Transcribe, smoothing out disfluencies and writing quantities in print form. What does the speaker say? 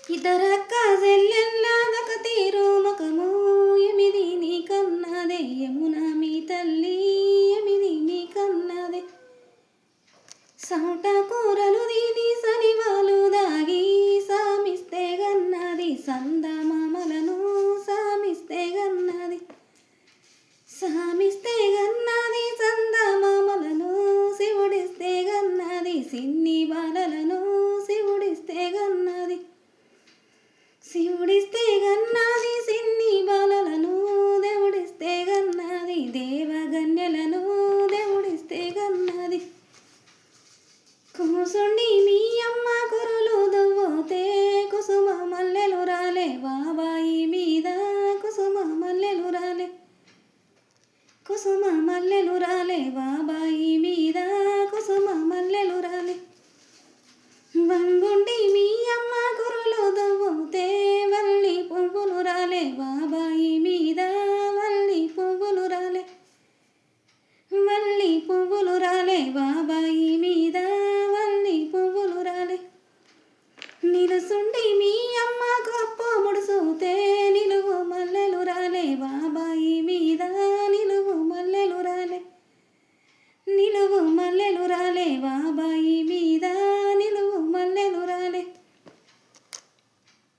ఇద్దరక్క చెల్లెళ్ళదొక తీరు ముఖము ఎమిది నీ కన్నదే యమున మీ తల్లి ఎమిది నీ కన్నదే సౌట కూరలు దీని సనివాలు దాగి సామిస్తే గన్నది సందమామలను సామిస్తే గన్నది సామిస్తే గన్నది సందమామలను శివుడిస్తే గన్నది సిన్ని బాలలను శివుడిస్తే గన్నది శివుడిస్తే గన్నది సిన్ని బాలలను దేవుడిస్తే గన్నది దేవగన్యలను దేవుడిస్తే గన్నది కూసుండి మీ అమ్మ కురులు దువ్వోతే కుసుమ మల్లెలు రాలే బాబాయి మీద కుసుమ మల్లెలు రాలే కుసుమ మల్లెలు రాలే బాబాయి మీద కుసుమ మల్లెలు రాలే వంగుండి మీ అమ్మ కురులు దువ్వోతే వల్లి పువ్వులు రాలే బాబాయి మీద వల్లి పువ్వులు రాలే వల్లి పువ్వులు రాలే బాబాయి మీద వల్లి పువ్వులు రాలే నిలుసుండి మీ అమ్మ గొప్ప ముడుసూతే నిలువు మల్లెలు రాలే బాబాయి మీద